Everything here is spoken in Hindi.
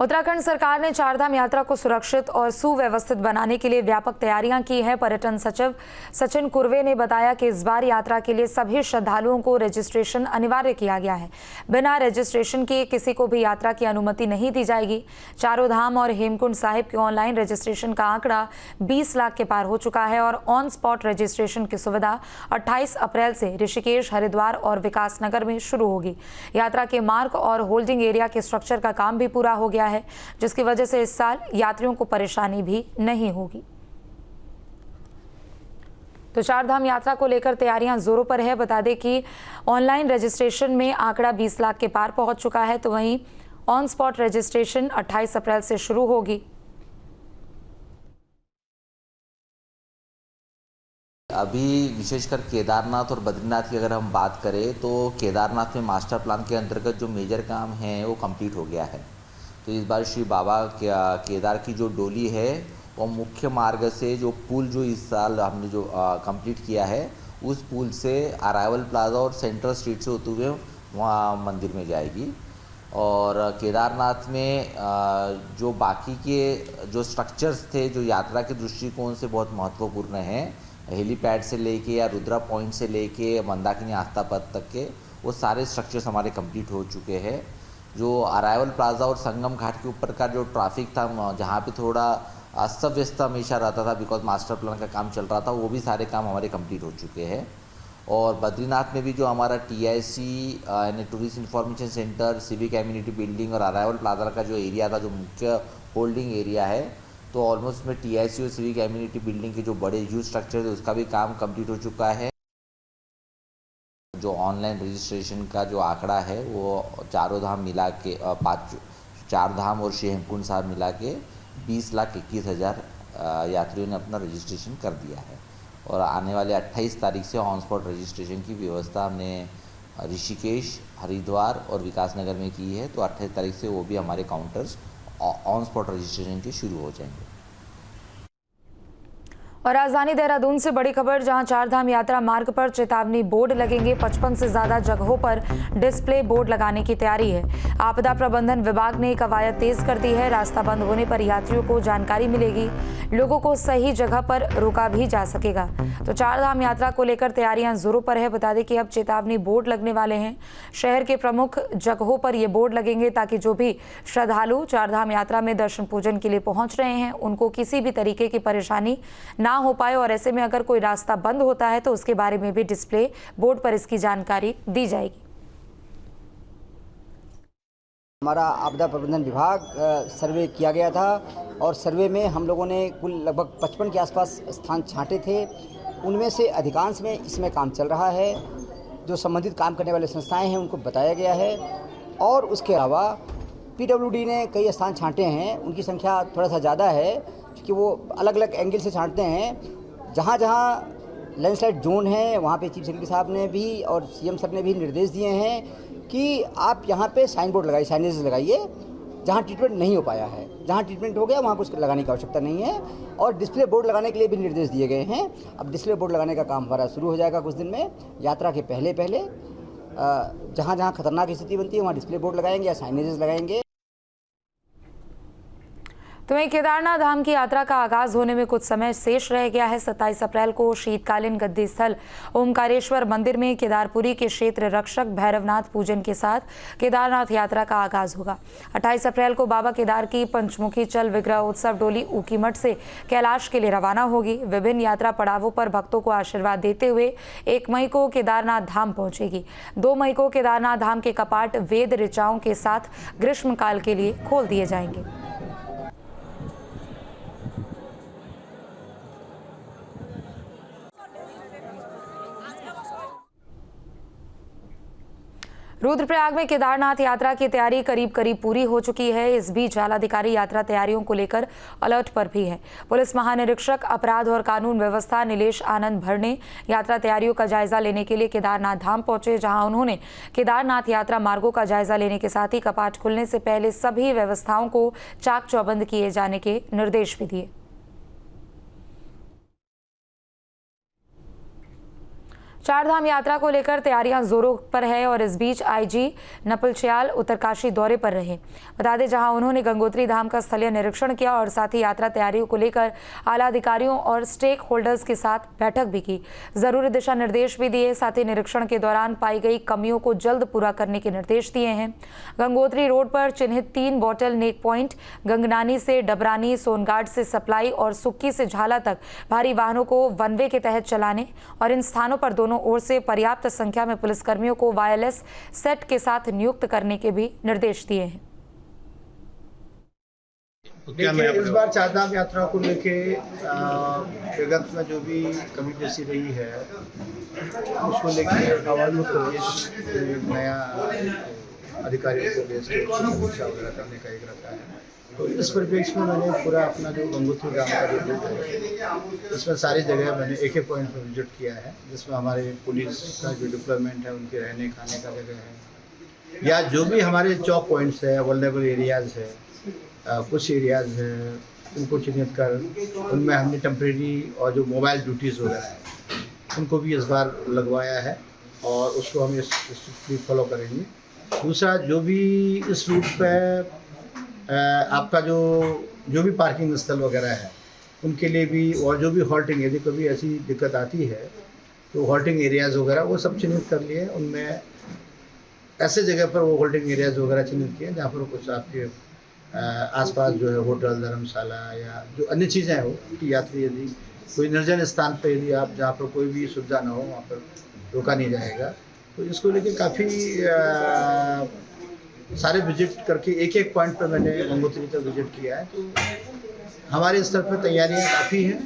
उत्तराखंड सरकार ने चारधाम यात्रा को सुरक्षित और सुव्यवस्थित बनाने के लिए व्यापक तैयारियां की हैं। पर्यटन सचिव सचिन कुर्वे ने बताया कि इस बार यात्रा के लिए सभी श्रद्धालुओं को रजिस्ट्रेशन अनिवार्य किया गया है। बिना रजिस्ट्रेशन के किसी को भी यात्रा की अनुमति नहीं दी जाएगी। चारों धाम और हेमकुंड साहिब के ऑनलाइन रजिस्ट्रेशन का आंकड़ा 20 लाख के पार हो चुका है और ऑन स्पॉट रजिस्ट्रेशन की सुविधा 28 अप्रैल से ऋषिकेश, हरिद्वार और विकासनगर में शुरू होगी। यात्रा के मार्ग और होल्डिंग एरिया के स्ट्रक्चर का काम भी पूरा हो गया है, जिसकी वजह से इस साल यात्रियों को परेशानी भी नहीं होगी। तो चारधाम यात्रा को लेकर तैयारियां जोरों पर है। बता दें कि ऑनलाइन रजिस्ट्रेशन में आंकड़ा 20 लाख के पार पहुंच चुका है, तो वहीं ऑन स्पॉट रजिस्ट्रेशन 28 अप्रैल से शुरू होगी। अभी विशेषकर केदारनाथ और बद्रीनाथ की अगर हम बात करें तो केदारनाथ में मास्टर प्लान के अंतर्गत जो मेजर काम है वो कंप्लीट हो गया है। तो इस बार श्री बाबा केदार की जो डोली है वो मुख्य मार्ग से जो पुल जो इस साल हमने जो कंप्लीट किया है उस पुल से अराइवल प्लाजा और सेंट्रल स्ट्रीट से होते हुए वहाँ मंदिर में जाएगी। और केदारनाथ में जो बाकी के जो स्ट्रक्चर्स थे जो यात्रा के दृष्टिकोण से बहुत महत्वपूर्ण हैं, हेलीपैड से लेके या रुद्रा पॉइंट से लेके मंदाकिनी आस्था पथ तक के वो सारे स्ट्रक्चर्स हमारे कंप्लीट हो चुके हैं। जो अराइवल प्लाजा और संगम घाट के ऊपर का जो ट्रैफिक था, जहाँ पे थोड़ा अस्त व्यस्त हमेशा रहता था बिकॉज मास्टर प्लान का काम चल रहा था, वो भी सारे काम हमारे कंप्लीट हो चुके हैं। और बद्रीनाथ में भी जो हमारा TIC यानी tourist information centre, civic community building और अराइवल प्लाजा का जो एरिया था, जो मुख्य होल्डिंग एरिया है, तो ऑलमोस्ट में TIC और सिविक कम्युनिटी बिल्डिंग के जो बड़े ह्यूज स्ट्रक्चर थे उसका भी काम कंप्लीट हो चुका है। जो ऑनलाइन रजिस्ट्रेशन का जो आंकड़ा है वो चारों धाम मिला के चार धाम और श्री हेमकुंड साहब मिला के 20,21,000 यात्रियों ने अपना रजिस्ट्रेशन कर दिया है। और आने वाले 28 तारीख से ऑन स्पॉट रजिस्ट्रेशन की व्यवस्था हमने ऋषिकेश, हरिद्वार और विकासनगर में की है। तो 28 तारीख से वो भी हमारे काउंटर्स ऑन स्पॉट रजिस्ट्रेशन के शुरू हो जाएंगे। और राजधानी देहरादून से बड़ी खबर, जहां चारधाम यात्रा मार्ग पर चेतावनी बोर्ड लगेंगे। 55 से ज्यादा जगहों पर डिस्प्ले बोर्ड लगाने की तैयारी है। आपदा प्रबंधन विभाग ने कवायद तेज कर दी है। रास्ता बंद होने पर यात्रियों को जानकारी मिलेगी, लोगों को सही जगह पर रोका भी जा सकेगा। तो चारधाम यात्रा को लेकर तैयारियां जोरों पर है। बता दें कि अब चेतावनी बोर्ड लगने वाले हैं। शहर के प्रमुख जगहों पर ये बोर्ड लगेंगे ताकि जो भी श्रद्धालु चारधाम यात्रा में दर्शन पूजन के लिए पहुंच रहे हैं उनको किसी भी तरीके की परेशानी ना हो पाए। और ऐसे में अगर कोई रास्ता बंद होता है तो उसके बारे में भी डिस्प्ले बोर्ड पर इसकी जानकारी दी जाएगी। हमारा आपदा प्रबंधन विभाग सर्वे किया गया था और सर्वे में हम लोगों ने कुल लगभग 55 के आसपास स्थान छांटे थे। उनमें से अधिकांश में इसमें काम चल रहा है। जो संबंधित काम करने वाले संस्थाएं हैं उनको बताया गया है। और उसके अलावा PWD ने कई स्थान छांटे हैं, उनकी संख्या थोड़ा सा ज़्यादा है क्योंकि वो अलग अलग एंगल से छांटते हैं। जहाँ जहाँ लैंडस्लाइड जोन है वहाँ पे चीफ सेक्रेटरी साहब ने भी और CM सर ने भी निर्देश दिए हैं कि आप यहाँ पे साइन बोर्ड लगाइए, साइनेज लगाइए। जहाँ ट्रीटमेंट नहीं हो पाया है, जहाँ ट्रीटमेंट हो गया वहाँ कुछ लगाने की आवश्यकता नहीं है। और डिस्प्ले बोर्ड लगाने के लिए भी निर्देश दिए गए हैं। अब डिस्प्ले बोर्ड लगाने का काम हमारा शुरू हो जाएगा कुछ दिन में। यात्रा के पहले जहाँ जहाँ खतरनाक स्थिति बनती है वहाँ डिस्प्ले बोर्ड लगाएंगे या साइनेजेस लगाएंगे। तो वहीं केदारनाथ धाम की यात्रा का आगाज होने में कुछ समय शेष रह गया है। 27 अप्रैल को शीतकालीन गद्दी स्थल ओमकारेश्वर मंदिर में केदारपुरी के क्षेत्र रक्षक भैरवनाथ पूजन के साथ केदारनाथ यात्रा का आगाज होगा। 28 अप्रैल को बाबा केदार की पंचमुखी चल विग्रह उत्सव डोली ऊखीमठ से कैलाश के लिए रवाना होगी। विभिन्न यात्रा पड़ावों पर भक्तों को आशीर्वाद देते हुए 1 मई को केदारनाथ धाम पहुंचेगी। 2 मई को केदारनाथ धाम के कपाट वेद ऋचाओं के साथ ग्रीष्मकाल के लिए खोल दिए जाएंगे। रुद्रप्रयाग में केदारनाथ यात्रा की तैयारी करीब पूरी हो चुकी है। इस बीच जिलाधिकारी यात्रा तैयारियों को लेकर अलर्ट पर भी है। पुलिस महानिरीक्षक अपराध और कानून व्यवस्था नीलेश आनंद भर ने यात्रा तैयारियों का जायजा लेने के लिए केदारनाथ धाम पहुंचे, जहां उन्होंने केदारनाथ यात्रा मार्गों का जायजा लेने के साथ ही कपाट खुलने से पहले सभी व्यवस्थाओं को चाक चौबंद किए जाने के निर्देश भी दिए। चारधाम यात्रा को लेकर तैयारियां जोरों पर है और इस बीच आईजी नपलच्याल उत्तरकाशी दौरे पर रहे। बता दें, जहां उन्होंने गंगोत्री धाम का स्थलीय निरीक्षण किया और साथ ही यात्रा तैयारियों को लेकर आला अधिकारियों और स्टेक होल्डर्स के साथ बैठक भी की, जरूरी दिशा निर्देश भी दिए। साथ ही निरीक्षण के दौरान पाई गई कमियों को जल्द पूरा करने के निर्देश दिए हैं। गंगोत्री रोड पर चिन्हित 3 बॉटल नेक पॉइंट, गंगनानी से डबरानी, सोनगाड से सप्लाई और सुक्की से झाला तक भारी वाहनों को वन वे के तहत चलाने और इन स्थानों पर दोनों ओर से पर्याप्त संख्या में पुलिसकर्मियों को वायरलेस सेट के साथ नियुक्त करने के भी निर्देश दिए हैं। देखिए, इस बार चारधाम यात्रा को लेके विगत में जो भी कमी पेशी रही है उसको लेके हवाई प्रदेश नया अधिकारियों को भेज के समीक्षा वगैरह करने का एक रखा है। तो इस परिप्रेक्ष्य में मैंने पूरा अपना जो गंगोत्री धाम का जो रूट है इसमें सारी जगह मैंने एक पॉइंट पर विजिट किया है, जिसमें हमारे पुलिस का जो डिप्लॉयमेंट है, उनके रहने खाने का जगह है, या जो भी हमारे चौक पॉइंट्स है, वल्नरेबल एरियाज़ है, कुछ एरियाज़ है, उनको चिन्हित कर उनमें हमने टेम्प्रेरी और जो मोबाइल ड्यूटीज़ वगैरह है उनको भी इस बार लगवाया है और उसको हम स्ट्रिक्टली फॉलो करेंगे। दूसरा, जो भी इस रूट पे आपका जो भी पार्किंग स्थल वगैरह है उनके लिए भी, और जो भी हॉल्टिंग, यदि कभी ऐसी दिक्कत आती है तो हॉल्टिंग एरियाज़ वगैरह वो सब चिन्हित कर लिए। उनमें ऐसे जगह पर वो होल्डिंग एरियाज वगैरह चिन्हित किए जहाँ पर कुछ आपके आसपास जो है होटल, धर्मशाला या जो अन्य चीज़ें हैं वो, कि यात्री यदि कोई निर्जन स्थान पर यदि आप जहाँ पर कोई भी सुविधा ना हो वहाँ पर रोका नहीं जाएगा। तो इसको लेके काफ़ी सारे विजिट करके एक पॉइंट पर मैंने गंगोत्री तक विजिट किया है। तो हमारे स्तर पर तैयारियाँ काफ़ी हैं